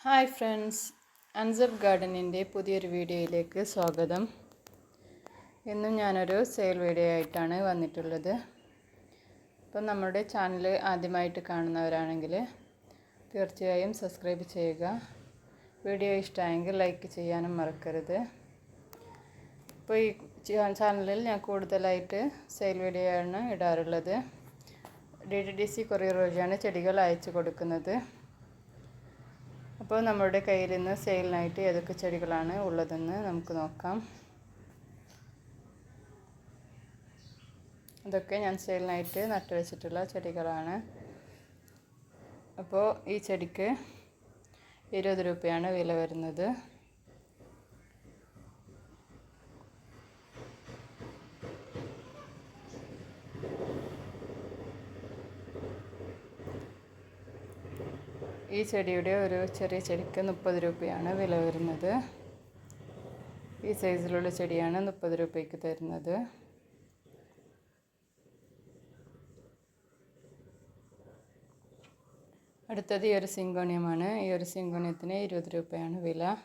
Hi friends, unsub ഗാർഡനിൻ്റെ പുതിയൊരു വീഡിയോയിലേക്ക് സ്വാഗതം. ഇന്നും ഞാനൊരു സെയിൽ വീഡിയോ ആയിട്ടാണ് വന്നിട്ടുള്ളത്. അപ്പം നമ്മുടെ ചാനൽ ആദ്യമായിട്ട് കാണുന്നവരാണെങ്കിൽ തീർച്ചയായും സബ്സ്ക്രൈബ് ചെയ്യുക. വീഡിയോ ഇഷ്ടമായെങ്കിൽ ലൈക്ക് ചെയ്യാനും മറക്കരുത്. ഇപ്പോൾ ഈ ചാനലിൽ ഞാൻ കൂടുതലായിട്ട് സെയിൽ വീഡിയോ ആണ് ഇടാറുള്ളത്. DTDC കൊറിയർ വഴിയാണ് ചെടികൾ അയച്ചു കൊടുക്കുന്നത്. അപ്പോൾ നമ്മുടെ കയ്യിൽ നിന്ന് സെയിലിനായിട്ട് ഏതൊക്കെ ചെടികളാണ് ഉള്ളതെന്ന് നമുക്ക് നോക്കാം. ഇതൊക്കെ ഞാൻ സെയിലിനായിട്ട് നട്ടുവെച്ചിട്ടുള്ള ചെടികളാണ്. അപ്പോൾ ഈ ചെടിക്ക് 20 രൂപയാണ് വില വരുന്നത്. ഈ ചെടിയുടെ ഒരു ചെറിയ ചെടിക്ക് 30 രൂപയാണ് വില വരുന്നത്. ഈ സൈസിലുള്ള ചെടിയാണ് 30 രൂപയ്ക്ക് തരുന്നത്. അടുത്തത് ഈ ഒരു സിങ്കോണിയമാണ്. ഈ ഒരു സിങ്കോണിയത്തിന് 20 രൂപയാണ് വില.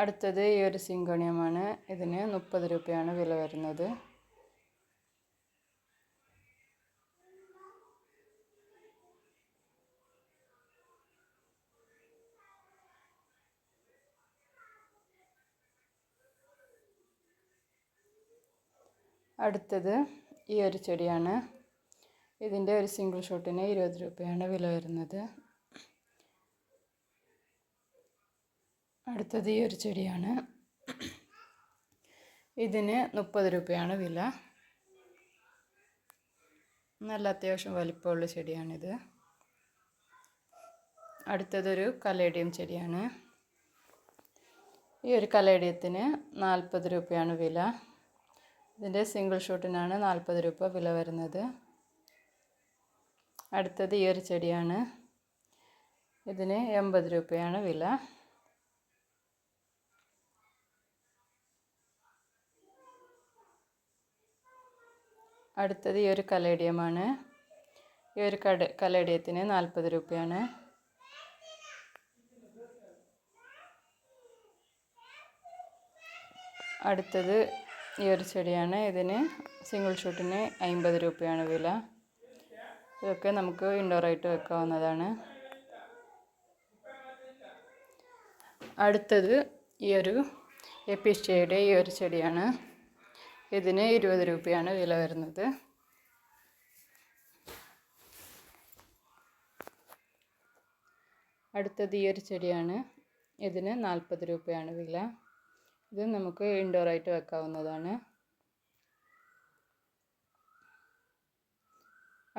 അടുത്തത് ഈ ഒരു സിങ്കോണിയമാണ്. ഇതിന് 30 രൂപയാണ് വില വരുന്നത്. അടുത്തത് ഈ ഒരു ചെടിയാണ്. ഇതിൻ്റെ ഒരു സിംഗിൾ ഷോട്ടിന് 20 രൂപയാണ് വില വരുന്നത്. അടുത്തത് ഈ ഒരു ചെടിയാണ്. ഇതിന് 30 രൂപയാണ് വില. നല്ല അത്യാവശ്യം വലിപ്പമുള്ള ചെടിയാണിത്. അടുത്തതൊരു കലേഡിയം ചെടിയാണ്. ഈ ഒരു കലേഡിയത്തിന് 40 രൂപയാണ് വില. ഇതിൻ്റെ സിംഗിൾ ഷോട്ടിനാണ് 40 രൂപ വില വരുന്നത്. അടുത്തത് ഈ ഒരു ചെടിയാണ്. ഇതിന് 80 രൂപയാണ് വില. അടുത്തത് ഈ ഒരു കലേഡിയമാണ്. ഈ ഒരു കലേഡിയത്തിന് 40 രൂപയാണ്. അടുത്തത് ഈ ഒരു ചെടിയാണ്. ഇതിന് സിംഗിൾ ഷൂട്ടിന് 50 രൂപയാണ് വില. ഇതൊക്കെ നമുക്ക് ഇൻഡോറായിട്ട് വെക്കാവുന്നതാണ്. അടുത്തത് ഈ ഒരു എപ്പിസ്റ്റയുടെ ഈ ഒരു ചെടിയാണ്. ഇതിന് 20 രൂപയാണ് വില വരുന്നത്. അടുത്തത് ഈ ഒരു ചെടിയാണ്. ഇതിന് 40 രൂപയാണ് വില. ഇത് നമുക്ക് ഇൻഡോറായിട്ട് വെക്കാവുന്നതാണ്.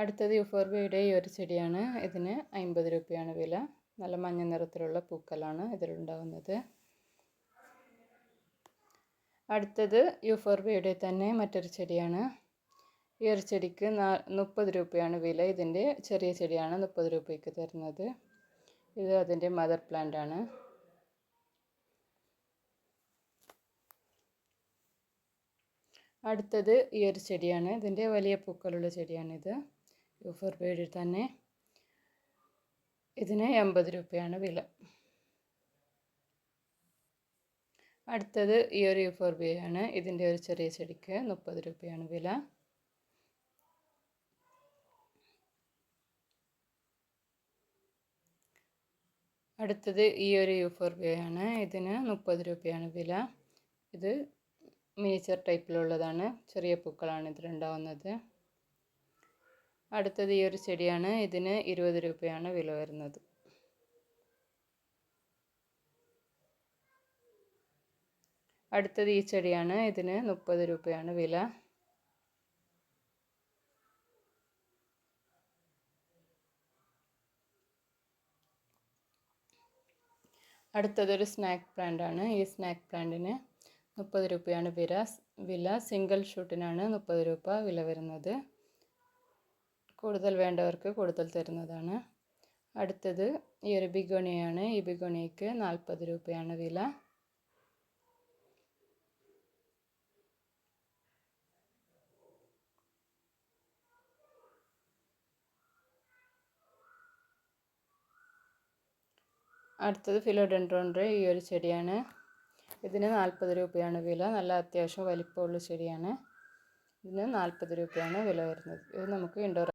അടുത്തത് യൂഫോർബിയയുടെ ഈ ഒരു ചെടിയാണ്. ഇതിന് 50 രൂപയാണ് വില. നല്ല മഞ്ഞ നിറത്തിലുള്ള പൂക്കളാണ് ഇതിലുണ്ടാകുന്നത്. അടുത്തത് യൂഫോർബിയയുടെ തന്നെ മറ്റൊരു ചെടിയാണ്. ഈ ഒരു ചെടിക്ക് 30 രൂപയാണ് വില. ഇതിൻ്റെ ചെറിയ ചെടിയാണ് 30 രൂപയ്ക്ക് തരുന്നത്. ഇത് അതിൻ്റെ മദർ പ്ലാന്റ് ആണ്. അടുത്തത് ഈ ഒരു ചെടിയാണ്. ഇതിൻ്റെ വലിയ പൂക്കളുള്ള ചെടിയാണിത്. യൂഫോർബിയയുടെ തന്നെ. ഇതിന് 80 രൂപയാണ് വില. അടുത്തത് ഈ ഒരു യൂഫോർബിയയാണ്. ഇതിൻ്റെ ഒരു ചെറിയ ചെടിക്ക് 30 രൂപയാണ് വില. അടുത്തത് ഈ ഒരു യൂഫോർബിയയാണ്. ഇതിന് 30 രൂപയാണ് വില. ഇത് മിനിച്ചർ ടൈപ്പിലുള്ളതാണ്. ചെറിയ പൂക്കളാണ് ഇതിലുണ്ടാവുന്നത്. അടുത്തത് ഈ ഒരു ചെടിയാണ്. ഇതിന് 20 രൂപയാണ് വില വരുന്നത്. അടുത്തത് ഈ ചെടിയാണ്. ഇതിന് 30 രൂപയാണ് വില. അടുത്തതൊരു സ്നാക്ക് പ്ലാന്റ് ആണ്. ഈ സ്നാക്ക് പ്ലാന്റിന് 30 രൂപയാണ് വില. സിംഗിൾ ഷൂട്ടിനാണ് 30 രൂപ വില വരുന്നത്. കൂടുതൽ വേണ്ടവർക്ക് കൂടുതൽ തരുന്നതാണ്. അടുത്തത് ഈ ഒരു ബിഗോണിയാണ്. ഈ ബിഗോണിയയ്ക്ക് 40 രൂപയാണ് വില. അടുത്തത് ഫിലോഡെൻഡ്രോണിൻ്റെ ഈ ഒരു ചെടിയാണ്. ഇതിന് 40 രൂപയാണ് വില. നല്ല അത്യാവശ്യം വലിപ്പമുള്ള ചെടിയാണ്. ഇതിന് 40 രൂപയാണ് വില വരുന്നത്. ഇത് നമുക്ക് ഇൻഡോർ